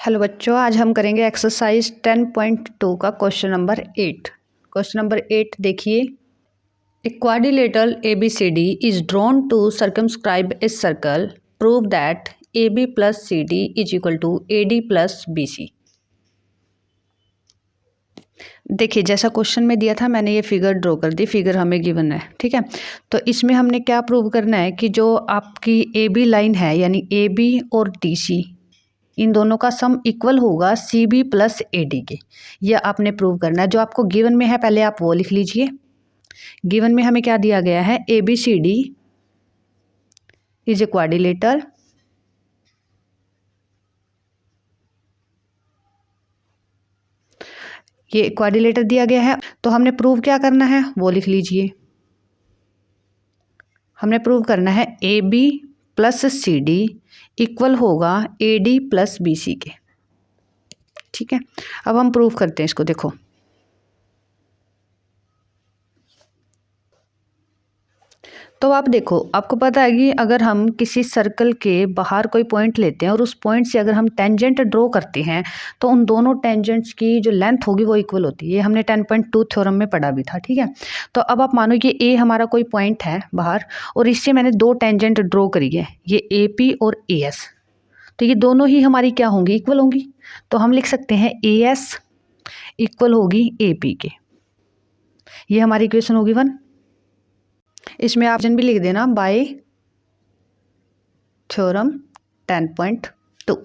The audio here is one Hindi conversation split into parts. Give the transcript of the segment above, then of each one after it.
हेलो बच्चों, आज हम करेंगे एक्सरसाइज 10.2 का क्वेश्चन नंबर 8। क्वेश्चन नंबर 8 देखिए। A quadrilateral ABCD is drawn to circumscribe a circle. Prove that AB plus CD is equal to AD plus BC। देखिए, जैसा क्वेश्चन में दिया था मैंने ये फिगर ड्रॉ कर दी। फिगर हमें गिवन है, ठीक है। तो इसमें हमने क्या प्रूव करना है कि जो आपकी AB लाइन है यानी AB और DC, इन दोनों का सम इक्वल होगा CB प्लस AD के। यह आपने प्रूव करना है। जो आपको गिवन में है पहले आप वो लिख लीजिए। गिवन में हमें क्या दिया गया है, ABCD इज ए क्वाड्रिलेटर ये क्वाड्रिलेटर दिया गया है। तो हमने प्रूव क्या करना है वो लिख लीजिए। हमने प्रूव करना है AB प्लस CD इक्वल होगा AD प्लस BC के, ठीक है। अब हम प्रूव करते हैं इसको। देखो, तो आप देखो, आपको पता है कि अगर हम किसी सर्कल के बाहर कोई पॉइंट लेते हैं और उस पॉइंट से अगर हम टेंजेंट ड्रॉ करते हैं तो उन दोनों टेंजेंट्स की जो लेंथ होगी वो इक्वल होती है। ये हमने 10.2 थ्योरम में पढ़ा भी था, ठीक है। तो अब आप मानो कि A हमारा कोई पॉइंट है बाहर और इससे मैंने दो टेंजेंट ड्रॉ करी है, ये AP और AS। तो ये दोनों ही हमारी क्या होंगी, इक्वल होंगी। तो हम लिख सकते हैं AS इक्वल होगी AP के। ये हमारी इक्वेशन होगी 1। इसमें ऑप्शन भी लिख देना बाय थ्योरम 10.2।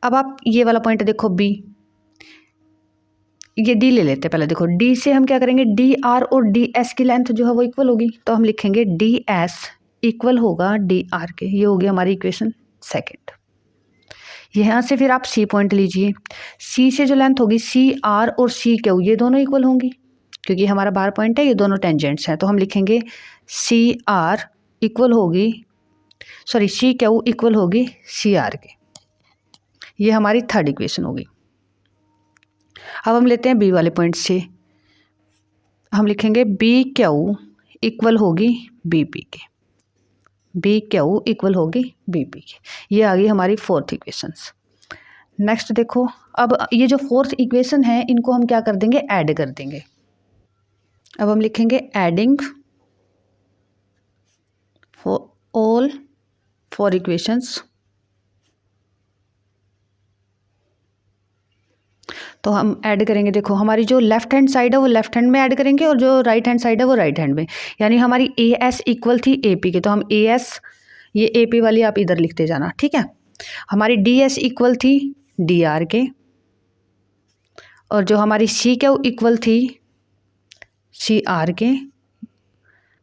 अब आप ये वाला पॉइंट देखो B, ये D ले लेते हैं पहले। देखो D से हम क्या करेंगे, DR और DS की लेंथ जो है वो इक्वल होगी। तो हम लिखेंगे DS इक्वल होगा DR के। ये होगी हमारी इक्वेशन 2। यहाँ से फिर आप C पॉइंट लीजिए। C से जो लेंथ होगी CR और CQ ये दोनों इक्वल होंगी क्योंकि हमारा बाहर पॉइंट है, ये दोनों टेंजेंट्स हैं। तो हम लिखेंगे CR इक्वल होगी CQ इक्वल होगी CR के। ये हमारी थर्ड इक्वेशन होगी। अब हम लेते हैं B वाले पॉइंट से। हम लिखेंगे BQ इक्वल होगी BP के। BQ इक्वल होगी BP के। ये आ गई हमारी फोर्थ इक्वेशंस। नेक्स्ट देखो, अब ये जो फोर्थ इक्वेशन है इनको हम क्या कर देंगे, ऐड कर देंगे। अब हम लिखेंगे एडिंग फॉर ऑल 4 इक्वेशंस। तो हम ऐड करेंगे। देखो, हमारी जो लेफ्ट हैंड साइड है वो लेफ्ट हैंड में ऐड करेंगे और जो राइट हैंड साइड है वो राइट हैंड में। यानी हमारी AS इक्वल थी AP के, तो हम AS, ये AP वाली आप इधर लिखते जाना, ठीक है। हमारी DS इक्वल थी DR के, और जो हमारी CQ इक्वल थी CR के,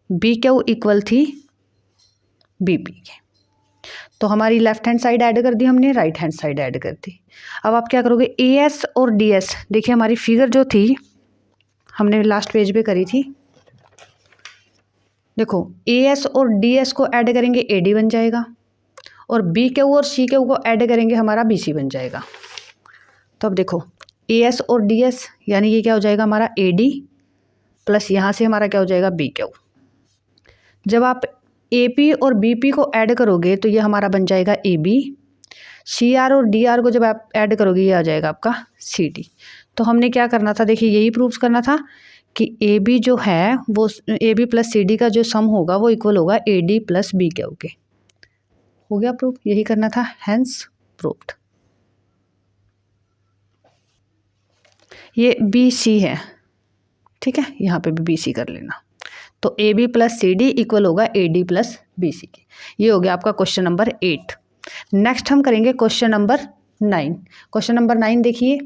BQ इक्वल थी BP के। तो हमारी लेफ्ट हैंड साइड ऐड कर दी हमने, राइट हैंड साइड ऐड कर दी। अब आप क्या करोगे, AS और DS, देखिए हमारी फिगर जो थी हमने लास्ट पेज पे करी थी। देखो, AS और DS को ऐड करेंगे AD बन जाएगा, और BQ और CQ को ऐड करेंगे हमारा BC बन जाएगा। तो अब देखो, AS और DS यानी ये क्या हो जाएगा हमारा AD प्लस यहाँ से हमारा क्या हो जाएगा BQ। जब आप AP और BP को ऐड करोगे तो ये हमारा बन जाएगा AB। CR और DR को जब आप ऐड करोगे ये आ जाएगा आपका CD। तो हमने क्या करना था, देखिए यही प्रूफ करना था कि AB जो है वो AB प्लस CD का जो सम होगा वो इक्वल होगा AD प्लस BQ के। हो गया प्रूफ, यही करना था, हेंस प्रूफ्ड। ये BC है, ठीक है, यहाँ पे भी BC कर लेना। तो AB प्लस CD इक्वल होगा AD प्लस BC के। ये हो गया आपका क्वेश्चन नंबर 8। नेक्स्ट हम करेंगे क्वेश्चन नंबर 9। क्वेश्चन नंबर 9 देखिए।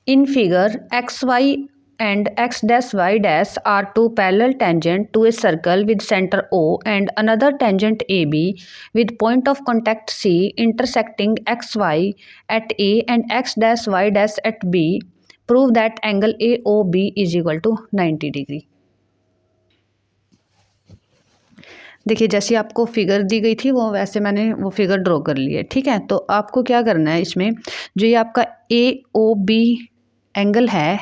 In figure XY and X' Y' are two parallel tangent to a circle with center O and another tangent AB with point of contact C intersecting XY at A and X', Y' at B. Prove that angle AOB is equal to 90 degree. देखिए, जैसी आपको फिगर दी गई थी वो वैसे मैंने वो फिगर ड्रॉ कर ली है, ठीक है। तो आपको क्या करना है, इसमें जो ये आपका AOB एंगल है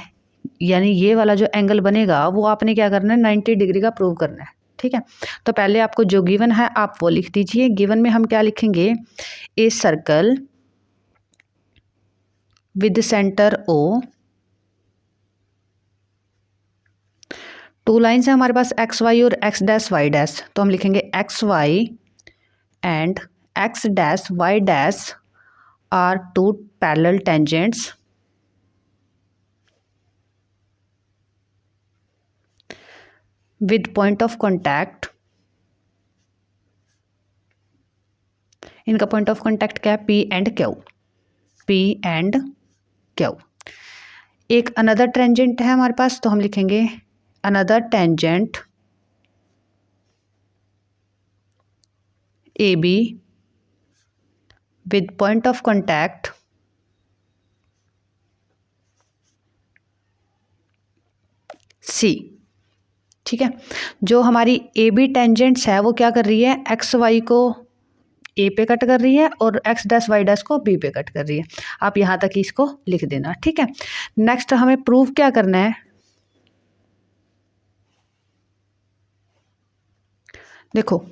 यानी ये वाला जो एंगल बनेगा वो आपने क्या करना है, 90 डिग्री का प्रूव करना है, ठीक है। तो पहले आपको जो गिवन है आप वो लिख दीजिए। गिवन में हम क्या लिखेंगे, a circle with centre O। 2 lines है हमारे पास एक्स वाई और एक्स डैश वाई डैश, तो हम लिखेंगे X Y and X dash Y dash are 2 parallel tangents with point of contact. इनका पॉइंट ऑफ कॉन्टैक्ट क्या है? P and Q। P and Q। एक अनदर टेंजेंट है हमारे पास, तो हम लिखेंगे another tangent AB with point of contact C। ठीक है, जो हमारी AB टेंजेंट्स है वो क्या कर रही है? एक्स वाई को A पे कट कर रही है और एक्स डैश वाई डैश को B पे कट कर रही है। आप यहाँ तक इसको लिख देना। ठीक है, नेक्स्ट हमें प्रूव क्या करना है? देखो,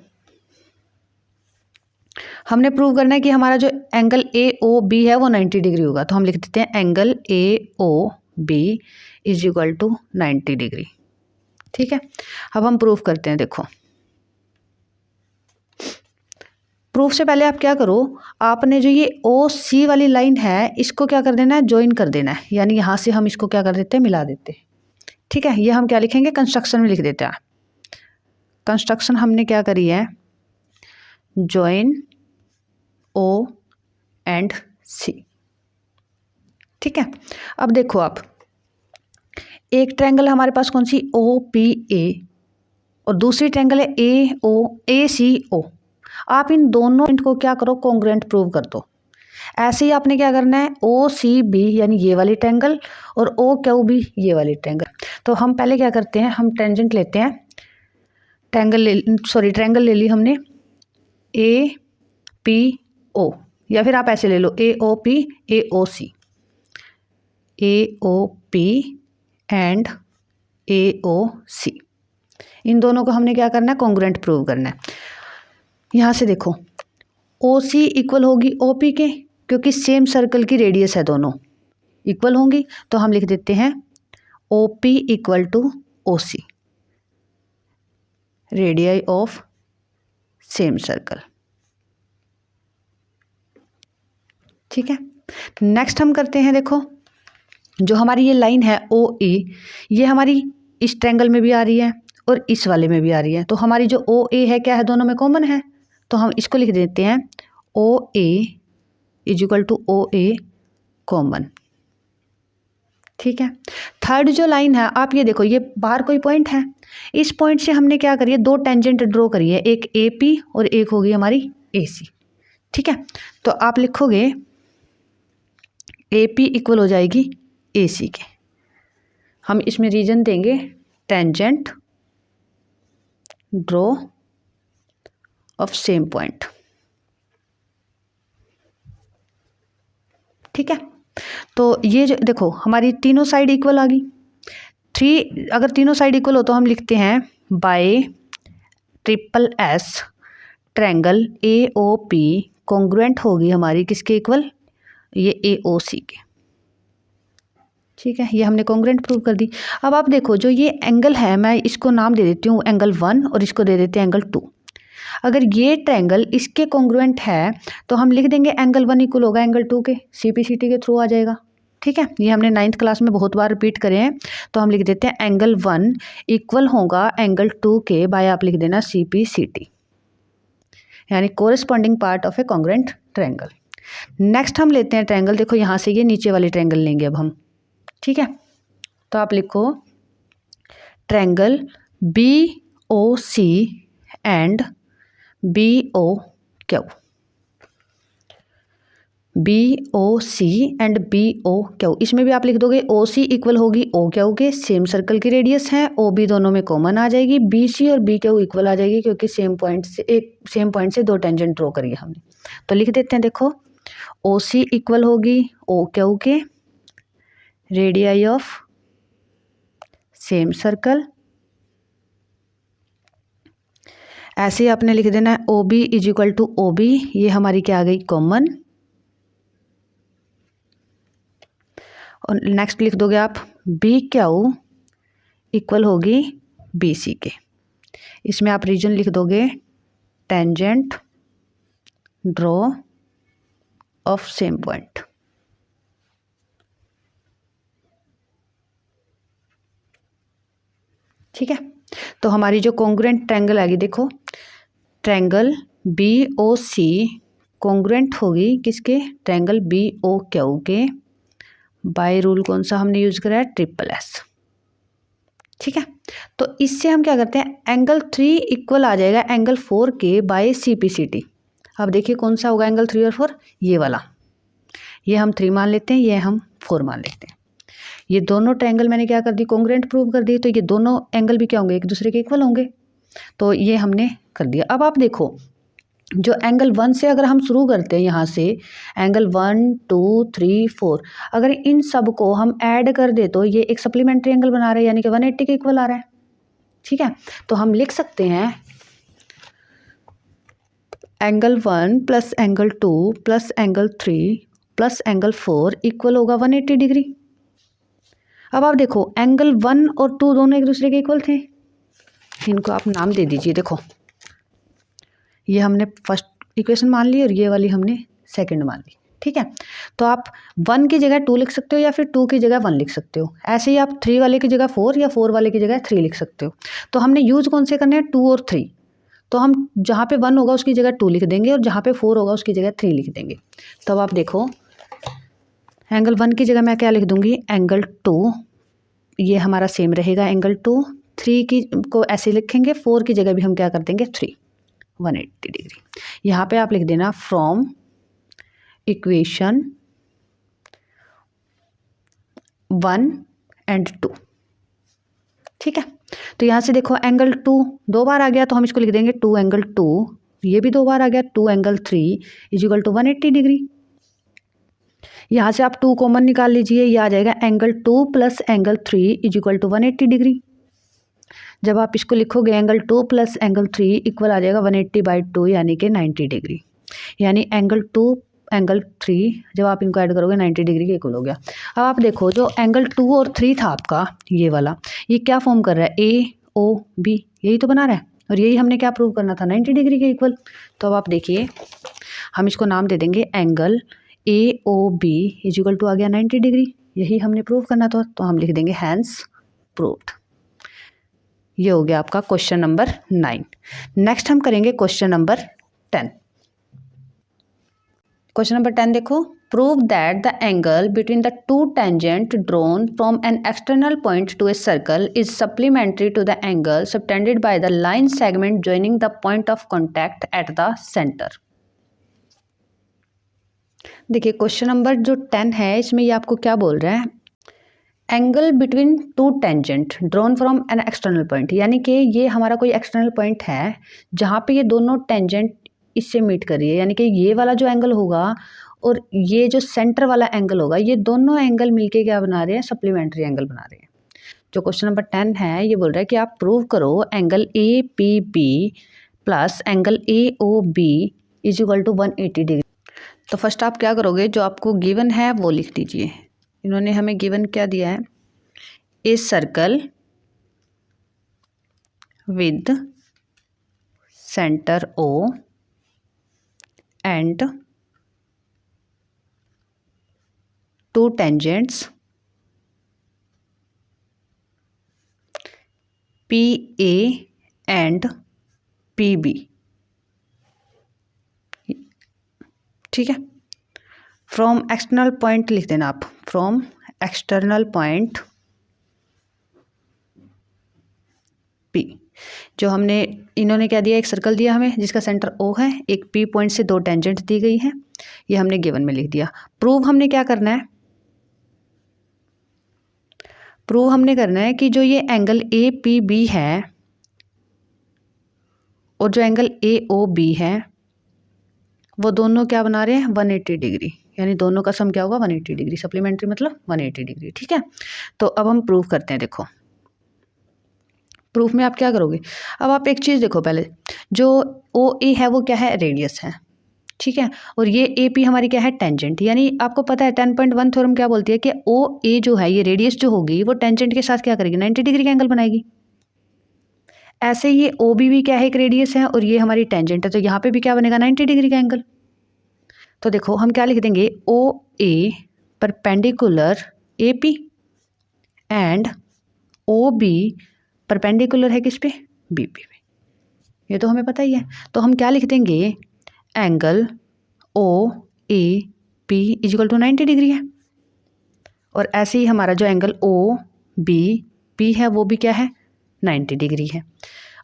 हमने प्रूव करना है कि हमारा जो एंगल AOB है वो 90 डिग्री होगा, तो हम लिख देते हैं angle AOB is equal to 90 degree. ठीक है, अब हम प्रूफ करते हैं। देखो, प्रूफ से पहले आप क्या करो, आपने जो ये OC वाली लाइन है इसको क्या कर देना है? ज्वाइन कर देना है, यानी यहाँ से हम इसको क्या कर देते हैं? मिला देते हैं। ठीक है, ये हम क्या लिखेंगे? कंस्ट्रक्शन में लिख देते हैं। कंस्ट्रक्शन हमने क्या करी है? Join O and C। ठीक है, अब देखो आप, एक ट्रायंगल हमारे पास कौन सी? OPA और दूसरी ट्रायंगल है ACO। आप इन दोनों पॉइंट को क्या करो? कॉन्ग्रुएंट प्रूव कर दो। ऐसे ही आपने क्या करना है? OCB यानी ये वाली ट्रायंगल और OQB ये वाली ट्रायंगल। तो हम पहले क्या करते हैं? हम टेंजेंट लेते हैं, ट्रायंगल ले ली हमने APO, या फिर आप ऐसे ले लो AOP AOC, AOP and AOC। इन दोनों को हमने क्या करना है? कॉन्ग्रुएंट प्रूव करना है। यहाँ से देखो, OC इक्वल होगी OP के, क्योंकि सेम सर्कल की रेडियस है, दोनों इक्वल होंगी, तो हम लिख देते हैं OP equal to OC, radii of same circle. ठीक है, नेक्स्ट हम करते हैं। देखो, जो हमारी ये लाइन है OE, ये हमारी इस ट्रायंगल में भी आ रही है और इस वाले में भी आ रही है, तो हमारी जो OA है क्या है? दोनों में कॉमन है, तो हम इसको लिख देते हैं OA is equal to OA common. ठीक है, थर्ड जो लाइन है, आप ये देखो, ये बाहर कोई पॉइंट है, इस पॉइंट से हमने क्या करिए? 2 टेंजेंट ड्रॉ करिए, एक AP और एक होगी हमारी AC। ठीक है, तो आप लिखोगे AP इक्वल हो जाएगी AC के। हम इसमें रीजन देंगे tangent draw of same point. ठीक है, तो ये जो देखो, हमारी तीनों साइड इक्वल आ गई। 3 अगर तीनों साइड इक्वल हो तो हम लिखते हैं by SSS triangle AOP congruent होगी हमारी किसके इक्वल? ये AOC के। ठीक है, ये हमने कॉन्ग्रुएंट प्रूव कर दी। अब आप देखो, जो ये एंगल है, मैं इसको नाम दे देती हूँ एंगल 1 और इसको दे देते हैं एंगल 2। अगर ये ट्रायंगल इसके कॉन्ग्रुएंट है तो हम लिख देंगे एंगल 1 इक्वल होगा एंगल 2 के, CPCT के थ्रू आ जाएगा। ठीक है, ये हमने 9th क्लास में बहुत बार रिपीट करे हैं, तो हम लिख देते हैं एंगल 1 इक्वल होगा एंगल 2 के बाय आप लिख देना CPCT, यानी corresponding part of A congruent triangle. Next हम लेते हैं ट्रायंगल, देखो यहाँ से ये नीचे वाली ट्रायंगल लेंगे अब हम। ठीक है, तो आप लिखो triangle BOC and BOQ, BOC and BOQ। इसमें भी आप लिख दोगे OC इक्वल होगी OQ के, सेम सर्कल की रेडियस है, OB दोनों में कॉमन आ जाएगी, BC और BQ इक्वल आ जाएगी, क्योंकि सेम पॉइंट से 2 टेंजेंट ड्रॉ करिए हमने। तो लिख देते हैं, देखो OC इक्वल होगी OQ के, रेडियाई ऑफ सेम सर्कल। ऐसे ही आपने लिख देना है OB is equal to OB, ये हमारी क्या आ गई? कॉमन। और नेक्स्ट लिख दोगे आप बी क्यू इक्वल होगी बी सी के। इसमें आप रीजन लिख दोगे tangent draw of same point. ठीक है, तो हमारी जो कॉन्ग्रुएंट ट्रायंगल आएगी, देखो triangle B O C congruent होगी किसके, ट्रायंगल बी ओ क्यू के। बाय रूल कौन सा हमने यूज करा है, ट्रिपल एस। ठीक है, तो इससे हम क्या करते हैं, एंगल 3 इक्वल आ जाएगा एंगल 4 के by C P C T. अब देखिए कौन सा होगा एंगल 3 और 4, ये वाला। ये हम 3 मान लेते हैं, ये हम 4 मान लेते हैं। ये दोनों ट्रायंगल मैंने क्या कर दी, कॉन्ग्रुएंट प्रूव कर दी, तो ये दोनों एंगल भी क्या होंगे, एक दूसरे के इक्वल होंगे। तो ये हमने कर दिया। अब आप देखो जो एंगल 1 से अगर हम शुरू करते हैं, यहाँ से एंगल 1 2 3 4, अगर इन सब को हम ऐड कर दे तो ये एक सप्लीमेंट्री एंगल बना रहे हैं, यानी कि 180 के इक्वल आ रहा है। ठीक है, तो हम लिख सकते हैं angle 1 plus angle 2 plus angle 3 plus angle 4 equal होगा 180 डिग्री। अब आप देखो एंगल 1 और 2 दोनों एक दूसरे के इक्वल थे, इनको आप नाम दे दीजिए। देखो ये हमने फर्स्ट इक्वेशन मान ली और ये वाली हमने सेकंड मान ली। ठीक है, तो आप 1 की जगह 2 लिख सकते हो या फिर 2 की जगह 1 लिख सकते हो। ऐसे ही आप 3 वाले की जगह 4 या 4 वाले की जगह 3 लिख सकते हो। तो हमने यूज कौन से करने हैं, 2 और 3। तो हम जहाँ पे 1 होगा उसकी जगह 2 लिख देंगे और जहाँ पे 4 होगा उसकी जगह 3 लिख देंगे। तो अब आप देखो एंगल 1 की जगह मैं क्या लिख दूंगी, एंगल 2, ये हमारा सेम रहेगा एंगल 2। 3 की को ऐसे लिखेंगे, 4 की जगह भी हम क्या कर देंगे 3, 180 डिग्री। यहाँ पे आप लिख देना फ्रॉम इक्वेशन 1 एंड 2। ठीक है, तो यहाँ से देखो एंगल 2 2 बार आ गया, तो हम इसको लिख देंगे 2 एंगल 2। ये भी 2 बार आ गया, 2 angle 3 is equal to 180 degree. यहाँ से आप 2 कॉमन निकाल लीजिए, ये आ जाएगा angle 2 plus angle 3 is equal to 180 degree. जब आप इसको लिखोगे एंगल 2 प्लस एंगल 3 इक्वल आ जाएगा 180/2 यानी कि 90 डिग्री। यानी एंगल 2 एंगल 3 जब आप इनको ऐड करोगे 90 डिग्री के इक्वल हो गया। अब आप देखो जो एंगल 2 और 3 था आपका ये वाला, ये क्या फॉर्म कर रहा है, ए ओ बी, यही तो बना रहा है। और यही हमने क्या प्रूव करना था, 90 डिग्री के इक्वल। तो अब आप देखिए हम इसको नाम दे देंगे angle A O B is equal to आ गया 90 डिग्री। यही हमने प्रूव करना था, तो हम लिख देंगे हैंस प्रूव्ड। ये हो गया आपका क्वेश्चन नंबर 9। नेक्स्ट हम करेंगे क्वेश्चन नंबर 10। क्वेश्चन नंबर 10 देखो, prove that the angle between the two tangent drawn from an external point to a circle is supplementary to the angle subtended by the line segment joining the point of contact at the centre. देखिए क्वेश्चन नंबर जो 10 है इसमें ये आपको क्या बोल रहा है, angle between two tangent drawn from an external point, यानी कि ये हमारा कोई एक्सटर्नल पॉइंट है जहाँ पे ये दोनों टेंजेंट इससे मीट कर रही है, यानी कि ये वाला जो एंगल होगा और ये जो सेंटर वाला एंगल होगा, ये दोनों एंगल मिलके क्या बना रहे हैं, सप्लीमेंट्री एंगल बना रहे हैं। जो क्वेश्चन नंबर 10 है ये बोल रहा है कि आप प्रूव करो angle A P B plus angle A O B is equal to 180 degree. तो फर्स्ट आप क्या करोगे, जो आपको गिवन है वो लिख दीजिए। इन्होंने हमें गिवन क्या दिया है, a circle with centre O and two tangents P A and P B. ठीक है, फ्रॉम एक्सटर्नल पॉइंट लिख देना आप, फ्रॉम एक्सटर्नल पॉइंट पी। जो हमने इन्होंने क्या दिया, एक सर्कल दिया हमें जिसका सेंटर ओ है, एक पी पॉइंट से 2 टेंजेंट दी गई है, ये हमने गिवन में लिख दिया। प्रूव हमने क्या करना है, प्रूव हमने करना है कि जो ये एंगल ए पी बी है और जो एंगल ए ओ बी है वो दोनों क्या बना रहे हैं, 180 डिग्री। यानी दोनों का सम क्या होगा, 180 डिग्री। सप्लीमेंट्री मतलब 180 डिग्री। ठीक है, तो अब हम प्रूव करते हैं। देखो प्रूफ में आप क्या करोगे, अब आप एक चीज़ देखो, पहले जो ओ ए है वो क्या है, रेडियस है। ठीक है। और ये ए पी हमारी क्या है, टेंजेंट। यानी आपको पता है 10.1 थ्योरम क्या बोलती है कि ओ ए जो है, ये रेडियस जो होगी वो टेंजेंट के साथ क्या करेगी, 90 डिग्री का एंगल बनाएगी। ऐसे ये ओ बी भी क्या है, एक रेडियस है, और ये हमारी टेंजेंट है, तो यहाँ पे भी क्या बनेगा, 90 डिग्री का एंगल। तो देखो हम क्या लिख देंगे, O A perpendicular A P and O B perpendicular है किस पे, बी पी पे। ये तो हमें पता ही है। तो हम क्या लिख देंगे, angle O A P is equal to 90 degree है। और ऐसे ही हमारा जो एंगल ओ बी पी है वो भी क्या है, 90 डिग्री है।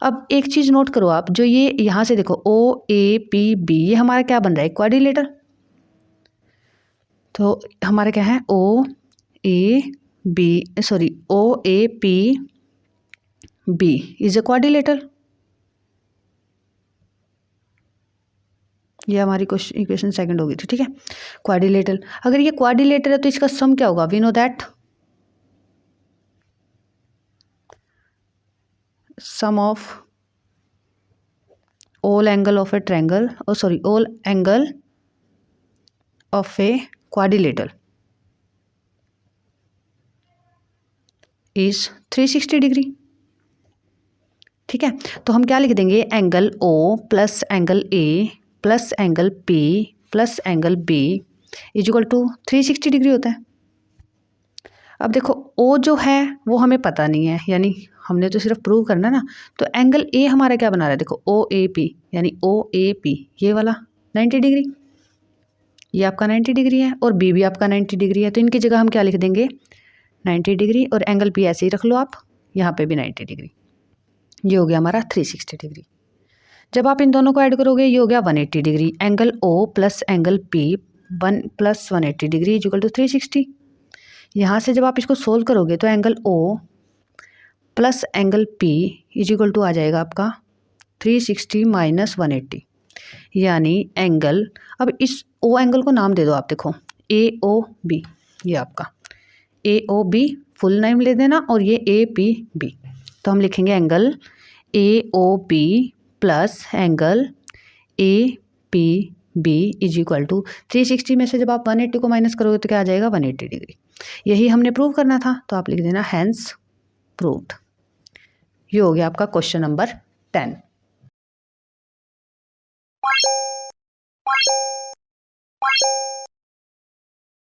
अब एक चीज़ नोट करो आप, जो ये यहाँ से देखो ओ ए पी बी, ये हमारा क्या बन रहा है, क्वाड्रिलेटरल। तो हमारा क्या है, O A B sorry O A P B is a quadrilateral. ये हमारी क्वेश्चन इक्वेशन सेकंड होगी थी, ठीक है। क्वाड्रिलेटरल, अगर ये क्वाड्रिलेटरल है तो इसका सम क्या होगा, we know that sum of all angle of a triangle, oh sorry, all angle of a quadrilateral is 360 degree. ठीक है। तो हम क्या लिख देंगे, angle O plus angle A plus angle P plus angle B is equal to 360 degree होता है। अब देखो O जो है वो हमें पता नहीं है, यानी हमने तो सिर्फ प्रूव करना ना। तो एंगल A हमारा क्या बना रहा है, देखो OAP, यानी OAP ये वाला 90 डिग्री, ये आपका 90 डिग्री है, और B भी आपका 90 डिग्री है। तो इनकी जगह हम क्या लिख देंगे, 90 डिग्री, और एंगल P ऐसे ही रख लो आप, यहाँ पे भी 90 डिग्री। ये हो गया हमारा 360 डिग्री। जब आप इन दोनों को ऐड करोगे ये हो गया 180 degree. Angle O plus angle P 1 plus 180 degree is equal to 360। यहाँ से जब आप इसको सोल्व करोगे तो angle O plus angle P is equal to आ जाएगा आपका 360 माइनस 180, यानी एंगल, अब इस O एंगल को नाम दे दो आप, देखो AOB, ये आपका AOB फुल नेम ले देना, और ये APB। तो हम लिखेंगे angle AOB plus angle APB is equal to 360 में से जब आप 180 को माइनस करोगे तो क्या आ जाएगा, 180 डिग्री। यही हमने प्रूव करना था, तो आप लिख देना हैंस प्रूव्ड। ये हो गया आपका क्वेश्चन नंबर 10।